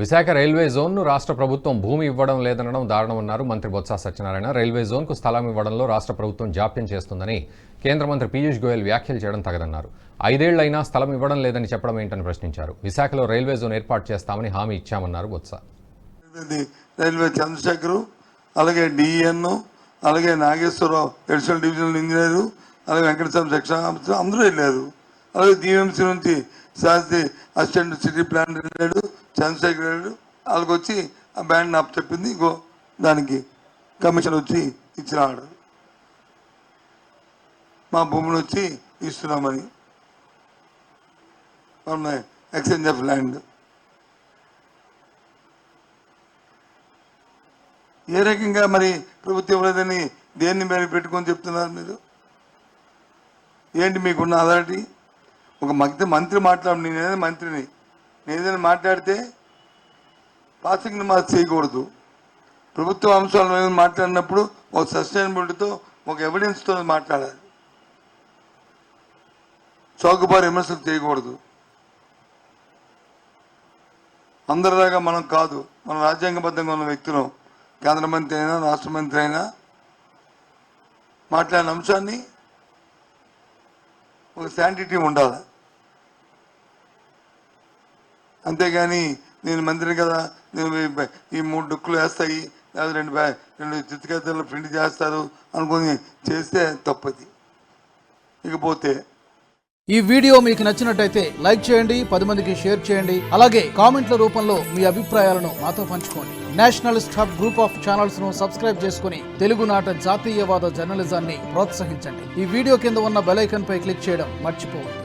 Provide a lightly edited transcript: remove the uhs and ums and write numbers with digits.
Visakha railway జోన్ను రాష్ట్ర ప్రభుత్వం భూమి ఇవ్వడం లేదనడం దారుణమన్నారు మంత్రి బొత్స సత్యనారాయణ. రైల్వే జోన్కు స్థలం ఇవ్వడంలో రాష్ట్ర ప్రభుత్వం జాప్యం చేస్తుందని కేంద్ర మంత్రి పీయూష్ గోయల్ వ్యాఖ్యలు చేయడం తగదన్నారు. 5 ఏళ్లైనా స్థలం ఇవ్వడం లేదని చెప్పడం ఏంటని ప్రశ్నించారు. విశాఖలో రైల్వే జోన్ ఏర్పాటు చేస్తామని హామీ ఇచ్చామన్నారు బొత్స. రైల్వే చంద్రశేఖర్, అలాగే డిఎన్, అలాగే నాగేశ్వరరావు అడిషనల్ డివిజనల్ ఇంజనీరు, అలాగే వెంకటస్వామి సెక్షన్ ఆఫీసర్ అందరూ వెళ్ళారు. అలాగే డిఎంసీ నుంచి శాస్త్రి అసిస్టెంట్ సిటీ ప్లాన్ వెళ్ళాడు, చంద్రశేఖర్ వెళ్ళాడు. వాళ్ళకి వచ్చి ఆ బ్యాండ్ నాకు చెప్పింది, ఇంకో దానికి కమిషన్ వచ్చి ఇచ్చిన ఆర్డర్ మా భూమిని వచ్చి ఇస్తున్నామని ఎక్స్చేంజ్ ఆఫ్ ల్యాండ్. ఏ రకంగా మరి ప్రభుత్వం ఇవ్వలేదని దేన్ని మీరు పెట్టుకొని చెప్తున్నారు మీరు? ఏంటి మీకున్న అథారిటీ? ఒక మంత్రి మాట్లాడు, నేనేదైనా మంత్రిని, నేను ఏదైనా మాట్లాడితే పాసింగ్ మార్క్స్ చేయకూడదు. ప్రభుత్వ అంశాలను ఏదైనా మాట్లాడినప్పుడు ఒక సస్టైనబిలిటీతో, ఒక ఎవిడెన్స్తో మాట్లాడాలి. చౌకబారు విమర్శలు చేయకూడదు. అందరిలాగా మనం కాదు, మనం రాజ్యాంగబద్ధంగా ఉన్న వ్యక్తులం. కేంద్ర మంత్రి అయినా రాష్ట్ర మంత్రి అయినా మాట్లాడిన అంశాన్ని ఒక శాంటిటీ ఉండాలి. అంతేగాని నేను మంత్రిని కదా, నేను ఈ 3 డుక్కులు వేస్తాయి, లేదా 2 చిత్రకథలు ప్రింట్ చేస్తారు అనుకుని చేస్తే తప్పది. ఇకపోతే ఈ వీడియో మీకు నచ్చినట్టయితే లైక్ చేయండి, 10 మందికి షేర్ చేయండి. అలాగే కామెంట్ల రూపంలో మీ అభిప్రాయాలను మాతో పంచుకోండి. Nationalist hub group of channels ను సబ్స్క్రైబ్ చేసుకుని తెలుగునాట జాతీయవాద జర్నలిజాన్ని ప్రోత్సహించండి. ఈ వీడియో కింద ఉన్న బెల్ ఐకాన్ పై క్లిక్ చేయడం మర్చిపోవద్దు.